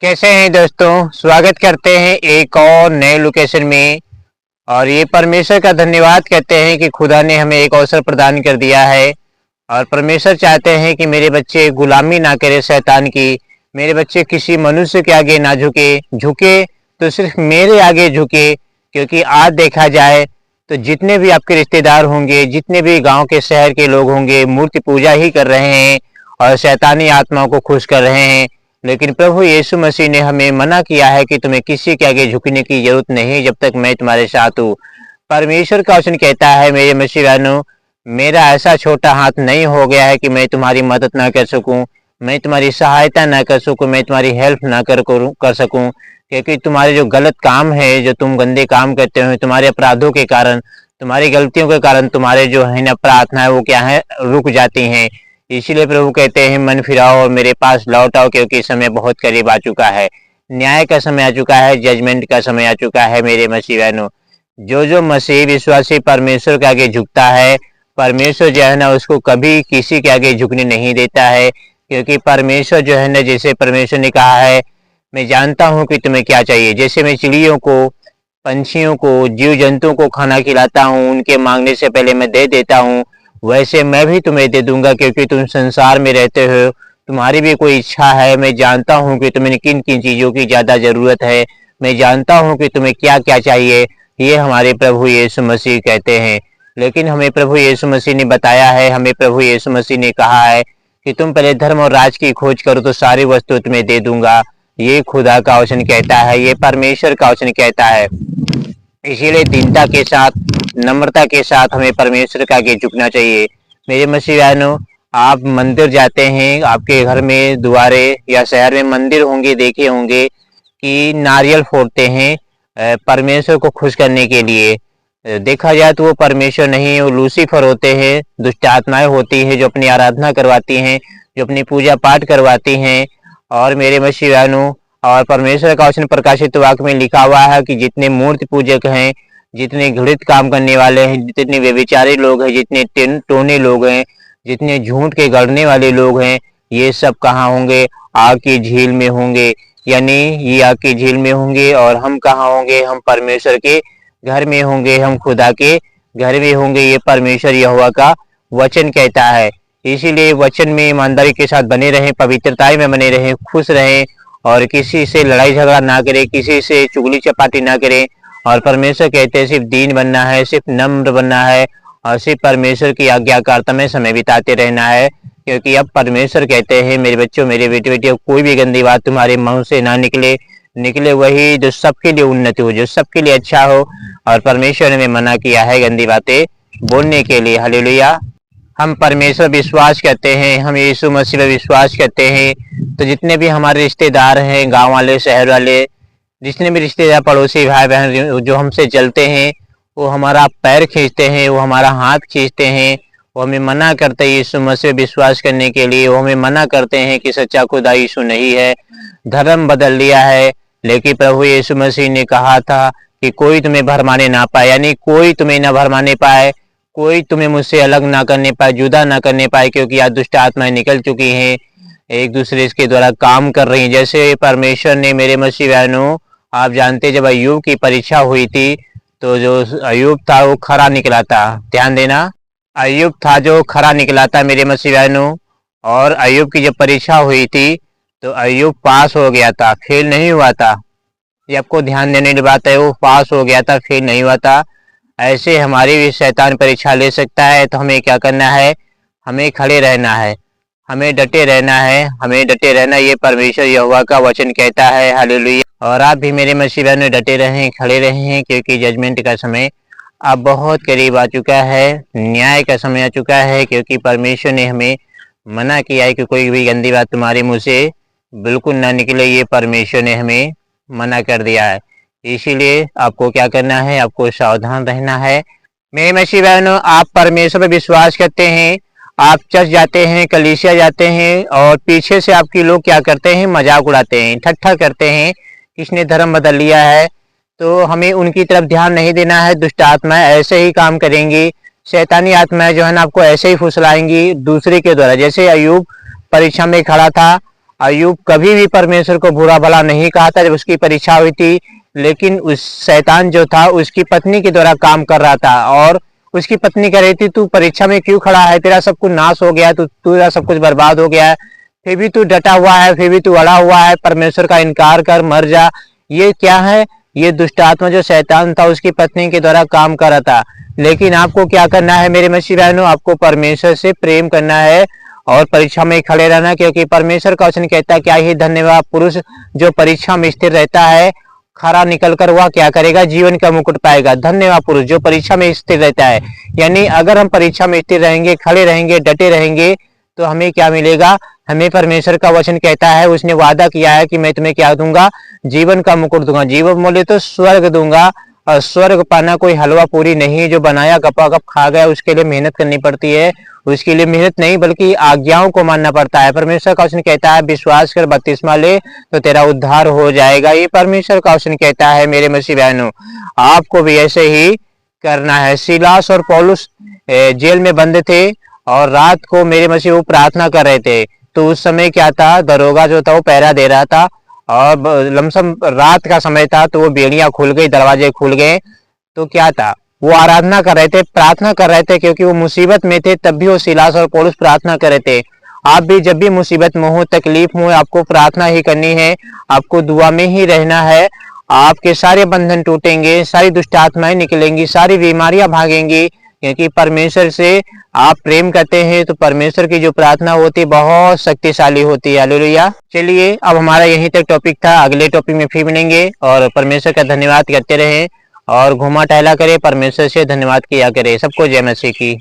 कैसे हैं दोस्तों। स्वागत करते हैं एक और नए लोकेशन में। और ये परमेश्वर का धन्यवाद कहते हैं कि खुदा ने हमें एक अवसर प्रदान कर दिया है। और परमेश्वर चाहते हैं कि मेरे बच्चे गुलामी ना करे शैतान की, मेरे बच्चे किसी मनुष्य के आगे ना झुके तो सिर्फ मेरे आगे झुके। क्योंकि आज देखा जाए तो जितने भी आपके रिश्तेदार होंगे, जितने भी गांव के शहर के लोग होंगे, मूर्ति पूजा ही कर रहे हैं और शैतानी आत्माओं को खुश कर रहे हैं। लेकिन प्रभु यीशु मसीह ने हमें मना किया है कि तुम्हें किसी के आगे झुकने की जरूरत नहीं जब तक मैं तुम्हारे साथ हूँ। परमेश्वर का वचन कहता है, मेरे मसीह बहनों, मेरा ऐसा छोटा हाथ नहीं हो गया है कि मैं तुम्हारी मदद ना कर सकूं, मैं तुम्हारी सहायता ना कर सकूं, मैं तुम्हारी हेल्प ना कर सकूं। क्योंकि तुम्हारे जो गलत काम है, जो तुम गंदे काम करते हो, तुम्हारे अपराधों के कारण, तुम्हारी गलतियों के कारण तुम्हारे जो है ना प्रार्थना है वो क्या है, रुक जाती हैं। इसीलिए प्रभु कहते हैं, मन फिराओ और मेरे पास लौट आओ, क्योंकि समय बहुत करीब आ चुका है। न्याय का समय आ चुका है, जजमेंट का समय आ चुका है। मेरे मसीह बहनों, जो मसीह विश्वासी परमेश्वर के आगे झुकता है, परमेश्वर जो है ना उसको कभी किसी के आगे झुकने नहीं देता है। क्योंकि परमेश्वर जो है ना, जैसे परमेश्वर ने कहा है, मैं जानता हूँ कि तुम्हें क्या चाहिए। जैसे मैं चिड़ियों को, पंछियों को, जीव जंतुओं को खाना खिलाता हूँ, उनके मांगने से पहले मैं दे देता हूँ, वैसे मैं भी तुम्हें दे दूंगा। क्योंकि तुम संसार में रहते हो, तुम्हारी भी कोई इच्छा है। मैं जानता हूँ कि तुम्हें किन किन चीजों की ज्यादा जरूरत है, मैं जानता हूँ कि तुम्हें क्या क्या चाहिए। ये हमारे प्रभु यीशु मसीह कहते हैं। लेकिन हमें प्रभु यीशु मसीह ने बताया है, हमें प्रभु यीशु मसीह ने कहा है कि तुम पहले धर्म और राज की खोज करो तो सारी वस्तु तुम्हें दे दूंगा। ये खुदा का वचन कहता है, ये परमेश्वर का वचन कहता है। इसीलिए दीनता के साथ, नम्रता के साथ हमें परमेश्वर के आगे झुकना चाहिए। मेरे मसीह बहनों, आप मंदिर जाते हैं, आपके घर में द्वारे या शहर में मंदिर होंगे, देखे होंगे कि नारियल फोड़ते हैं परमेश्वर को खुश करने के लिए। देखा जाए तो वो परमेश्वर नहीं, वो लूसीफर होते हैं, दुष्ट आत्माएं होती हैं जो अपनी आराधना करवाती हैं, जो अपनी पूजा पाठ करवाती हैं। और मेरे मसीह बहनों, और परमेश्वर का वचन प्रकाशित वाक्य में लिखा हुआ है कि जितने मूर्ति पूजक हैं, जितने घृणित काम करने वाले हैं, जितने व्यभिचारी लोग हैं, जितने टोने लोग हैं, जितने झूठ के गढ़ने वाले लोग हैं, ये सब कहाँ होंगे? आग की झील में होंगे। यानी ये आग की झील में होंगे। और हम कहाँ होंगे? हम परमेश्वर के घर में होंगे, हम खुदा के घर में होंगे। ये परमेश्वर यहोवा का वचन कहता है। इसीलिए वचन में ईमानदारी के साथ बने रहें, पवित्रताई में बने रहें, खुश रहें और किसी से लड़ाई झगड़ा ना करें, किसी से चुगली चपाटी ना करें। और परमेश्वर कहते हैं सिर्फ दीन बनना है, सिर्फ नम्र बनना है और सिर्फ परमेश्वर की आज्ञाकारिता में समय बिताते रहना है। क्योंकि अब परमेश्वर कहते हैं, मेरे बच्चों, मेरे बेटे बेटियों, कोई भी गंदी बात तुम्हारे मुंह से ना निकले वही जो सबके लिए उन्नति हो, जो सबके लिए अच्छा हो। और परमेश्वर ने मना किया है गंदी बातें बोलने के लिए। हालेलुया। हम परमेश्वर विश्वास करते हैं, हम यीशु मसीह पर विश्वास करते हैं। तो जितने भी हमारे रिश्तेदार हैं, गांव वाले, शहर वाले, जितने भी रिश्तेदार, पड़ोसी, भाई बहन जो हमसे चलते हैं, वो हमारा पैर खींचते हैं, वो हमारा हाथ खींचते हैं, वो हमें मना करते हैं यीशु मसीह विश्वास करने के लिए। वो हमें मना करते हैं कि सच्चा खुदा यीशु नहीं है, धर्म बदल लिया है। लेकिन प्रभु यीशु मसीह ने कहा था कि कोई तुम्हें भरमाने ना पाए, यानी कोई तुम्हें ना भरमाने पाए, कोई तुम्हें मुझसे अलग ना करने पाए, जुदा ना करने पाए। क्योंकि आज दुष्ट आत्माएं निकल चुकी हैं, एक दूसरे के द्वारा काम कर रही हैं। जैसे परमेश्वर ने, मेरे मसीह बहनों, आप जानते जब अय्यूब की परीक्षा हुई थी तो जो अय्यूब था वो खरा निकला था। ध्यान देना, अय्यूब था जो खरा निकला था मेरे मसीह बहनों। और अय्यूब की जब परीक्षा हुई थी तो अय्यूब पास हो गया था, फेल नहीं हुआ था। ये आपको ध्यान देने की बात है, वो पास हो गया था, फेल नहीं हुआ था। ऐसे हमारी भी शैतान परीक्षा ले सकता है। तो हमें क्या करना है? हमें खड़े रहना है, हमें डटे रहना है, हमें डटे रहना। ये परमेश्वर यहोवा का वचन कहता है। हालेलुया। और आप भी मेरे मसीह बहनों डटे रहें, खड़े रहें, क्योंकि जजमेंट का समय अब बहुत करीब आ चुका है, न्याय का समय आ चुका है। क्योंकि परमेश्वर ने हमें मना किया है कि कोई भी गंदी बात तुम्हारे मुंह से बिल्कुल ना निकले। ये परमेश्वर ने हमें मना कर दिया है। इसीलिए आपको क्या करना है? आपको सावधान रहना है। मेरे मसीह बहनों, आप परमेश्वर पर विश्वास करते हैं, आप चर्च जाते हैं, कलीसिया जाते हैं और पीछे से आपकी लोग क्या करते हैं? मजाक उड़ाते हैं, ठट्ठा करते हैं, किसने धर्म बदल लिया है। तो हमें उनकी तरफ ध्यान नहीं देना है। दुष्ट आत्माएं ऐसे ही काम करेंगी, शैतानी आत्माएं जो है ना आपको ऐसे ही फुसलाएंगी दूसरे के द्वारा। जैसे अय्यूब परीक्षा में खड़ा था, अय्यूब कभी भी परमेश्वर को बुरा भला नहीं कहा था जब उसकी परीक्षा हुई थी, लेकिन उस शैतान जो था उसकी पत्नी के द्वारा काम कर रहा था और उसकी पत्नी कह रही थी तू परीक्षा में क्यों खड़ा है, तेरा सब कुछ नाश हो गया, तेरा सब कुछ बर्बाद हो गया है, फिर भी तू डटा हुआ है, फिर भी तू अड़ा हुआ है, परमेश्वर का इनकार कर मर जा। ये क्या है? ये दुष्ट आत्मा जो शैतान था उसकी पत्नी के द्वारा काम कर रहा था। लेकिन आपको क्या करना है मेरे मसीह बहनों? आपको परमेश्वर से प्रेम करना है और परीक्षा में खड़े रहना, क्योंकि परमेश्वर का वचन कहता है क्या ही धन्यवाद पुरुष जो परीक्षा में स्थिर रहता है, खरा निकलकर वह क्या करेगा? जीवन का मुकुट पाएगा। धन्यवाद पुरुष जो परीक्षा में स्थिर रहता है। यानी अगर हम परीक्षा में स्थिर रहेंगे, खड़े रहेंगे, डटे रहेंगे, तो हमें क्या मिलेगा? हमें परमेश्वर का वचन कहता है, उसने वादा किया है कि मैं तुम्हें क्या दूंगा? जीवन का मुकुट दूंगा। जीवन बोले तो स्वर्ग दूंगा। और स्वर्ग पाना कोई हलवा पूरी नहीं जो बनाया गपागप खा गया, उसके लिए मेहनत करनी पड़ती है। उसके लिए मेहनत नहीं बल्कि आज्ञाओं को मानना पड़ता है। परमेश्वर का वचन कहता है विश्वास कर बपतिस्मा ले तो तेरा उद्धार हो जाएगा। ये परमेश्वर का वचन कहता है मेरे मसीह बहनों, आपको भी ऐसे ही करना है। सीलास और पौलुस जेल में बंद थे और रात को मेरे मसीह वो प्रार्थना कर रहे थे। तो उस समय क्या था, दरोगा जो था वो पहरा दे रहा था और लमसम रात का समय था, तो वो बेड़ियां खुल गई, दरवाजे खुल गए। तो क्या था, वो आराधना कर रहे थे, प्रार्थना कर रहे थे, क्योंकि वो मुसीबत में थे। तब भी वो सीलास और पौलुस प्रार्थना कर रहे थे। आप भी जब भी मुसीबत में हो, तकलीफ में हो, आपको प्रार्थना ही करनी है, आपको दुआ में ही रहना है। आपके सारे बंधन टूटेंगे, सारी दुष्ट आत्माएं निकलेंगी, सारी बीमारियां भागेंगी, क्योंकि परमेश्वर से आप प्रेम करते हैं। तो परमेश्वर की जो प्रार्थना होती है बहुत शक्तिशाली होती है। हालेलुया। चलिए अब हमारा यहीं तक टॉपिक था, अगले टॉपिक में फिर मिलेंगे और परमेश्वर का धन्यवाद करते रहें और घुमा टहला करें, परमेश्वर से धन्यवाद किया करें। सबको जय मसीह की।